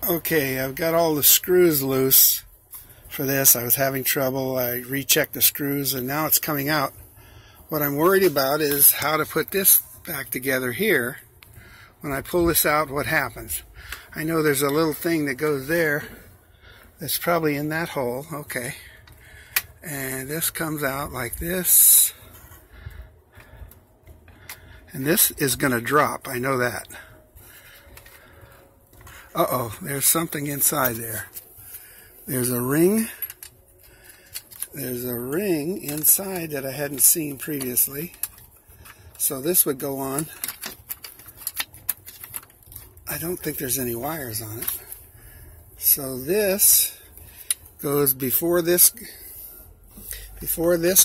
Okay, I've got all the screws loose for this. I was having trouble. I rechecked the screws and now it's coming out. What I'm worried about is how to put this back together here. When I pull this out, what happens? I know there's a little thing that goes there that's probably in that hole. Okay. And this comes out like this. And this is going to drop. I know that. Uh-oh, there's something inside there. There's a ring. There's a ring inside that I hadn't seen previously. So this would go on. I don't think there's any wires on it. So this goes before this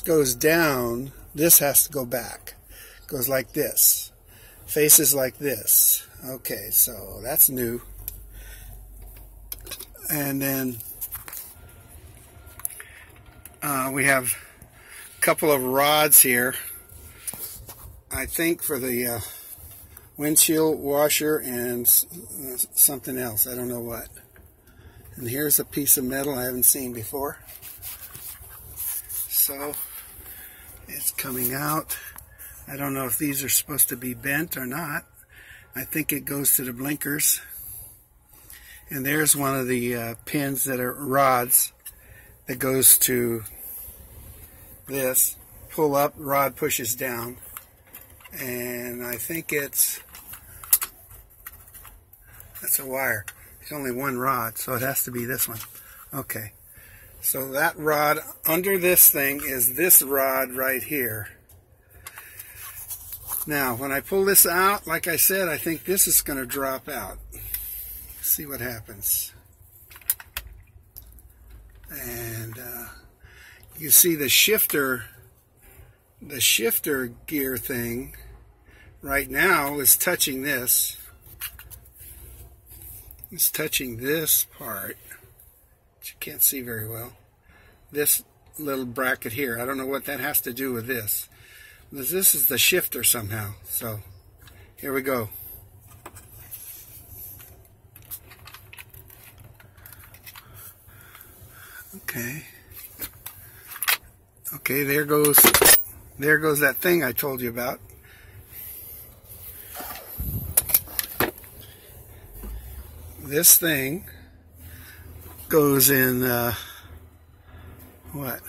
goes down, this has to go back. Goes like this. Faces like this. Okay, so that's new. And then we have a couple of rods here. I think for the windshield washer and something else. I don't know what. And here's a piece of metal I haven't seen before. So it's coming out. I don't know if these are supposed to be bent or not. I think it goes to the blinkers. And there's one of the pins that are rods that goes to this. Pull up, rod pushes down. And I think that's a wire. There's only one rod, so it has to be this one. Okay. So that rod under this thing is this rod right here. Now, when I pull this out, like I said, I think this is going to drop out. See what happens. And you see the shifter gear thing right now is touching this. It's touching this part, which you can't see very well. This little bracket here. I don't know what that has to do with this. This is the shifter somehow. So here we go. Okay. Okay, there goes that thing I told you about. This thing goes in what?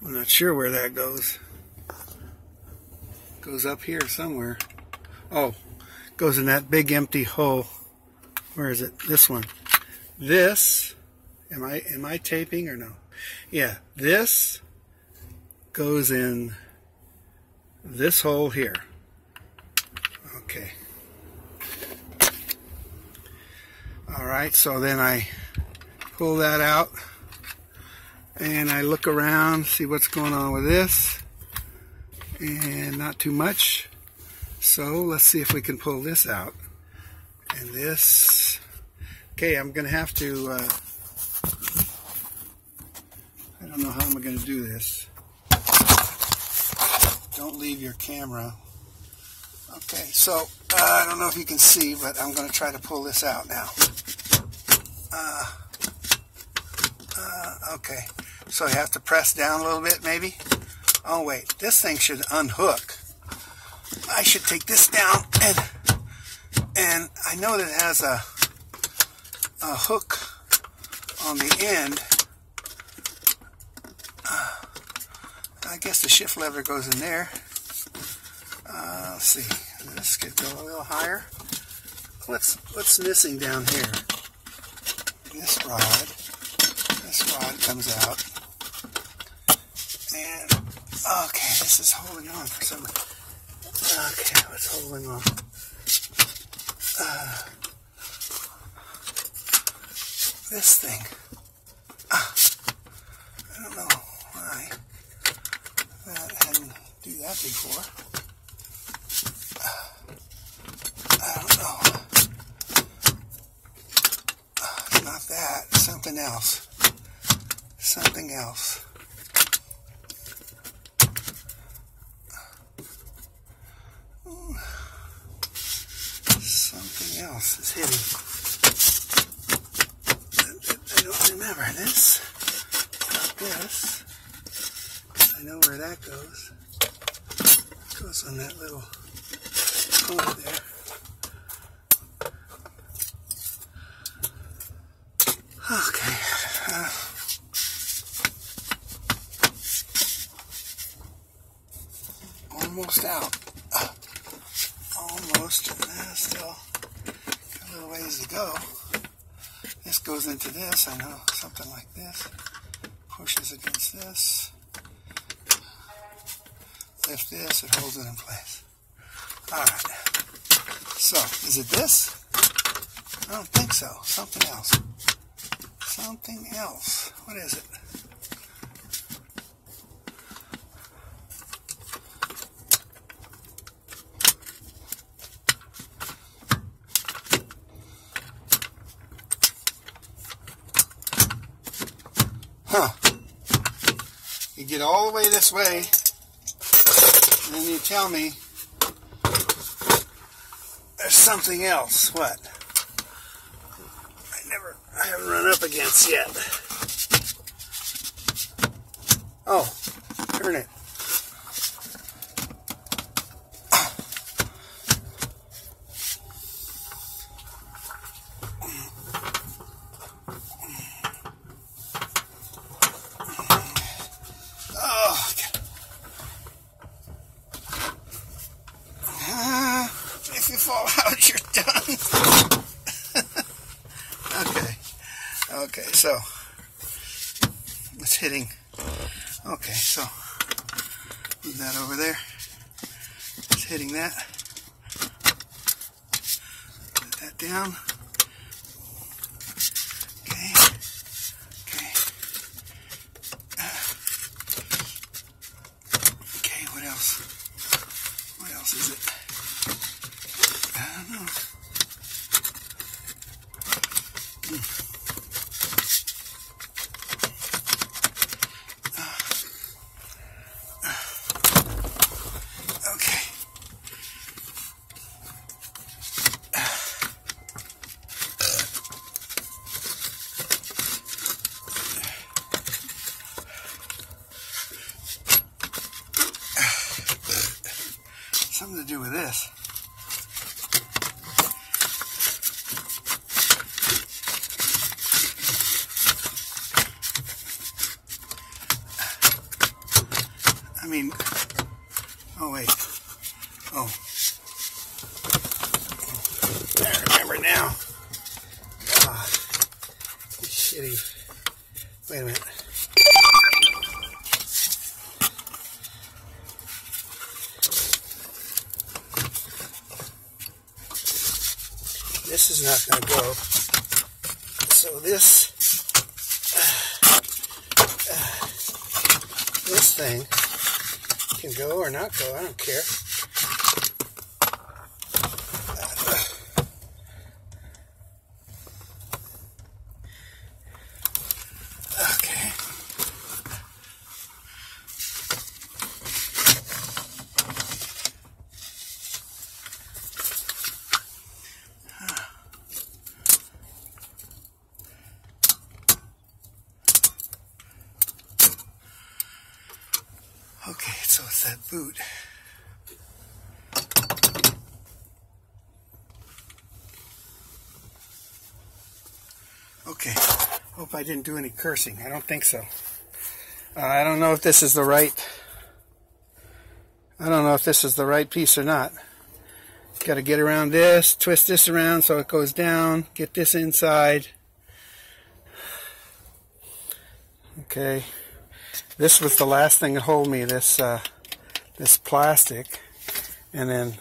I'm not sure where that goes. Goes up here somewhere. Oh, goes in that big empty hole. Where is it? This one. This, am I taping or no? Yeah, this goes in this hole here. Okay. Alright, so then I pull that out and I look around, see what's going on with this, and not too much. So let's see if we can pull this out. And this, okay, I'm going to have to, I don't know how I'm going to do this. Don't leave your camera. Okay, so I don't know if you can see, but I'm going to try to pull this out now. Okay, so you have to press down a little bit maybe. Oh wait, this thing should unhook. I should take this down and I know that it has a hook on the end. I guess the shift lever goes in there. Let's see. This could go a little higher. What's missing down here? This rod. This rod comes out. And okay, this is holding on for some. Okay, what's holding on? This thing. I don't know why that hadn't do that before. I don't know. Not that. Something else. Something else. Something else is hitting. Remember this, not this, because I know where that goes. It goes on that little hole there. Okay. Almost out. Almost. Still got a little ways to go. This goes into this, I know. Something like this. Pushes against this. Lift this, it holds it in place. Alright. So, is it this? I don't think so. Something else. Something else. What is it? Huh. You get all the way this way, and then you tell me there's something else. What? I haven't run up against yet. Oh, turn it. If you fall out, you're done. Okay, so it's hitting. Okay, so move that over there. It's hitting that. Put that down. Okay. Okay, what else? What else is it? I don't know. Okay. Something to do with this. I mean, oh wait, oh, I remember now. Ah, shitty, wait a minute. This is not going to go, so this thing can go or not go, I don't care. Okay. Okay, so it's that boot. Okay, hope I didn't do any cursing. I don't think so. I don't know if this is the right. I don't know if this is the right piece or not. Got to get around this, twist this around so it goes down. Get this inside. Okay. This was the last thing that hold me, this plastic. And then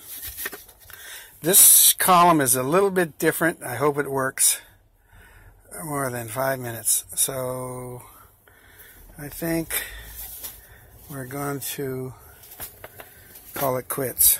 this column is a little bit different. I hope it works more than 5 minutes. So I think we're going to call it quits.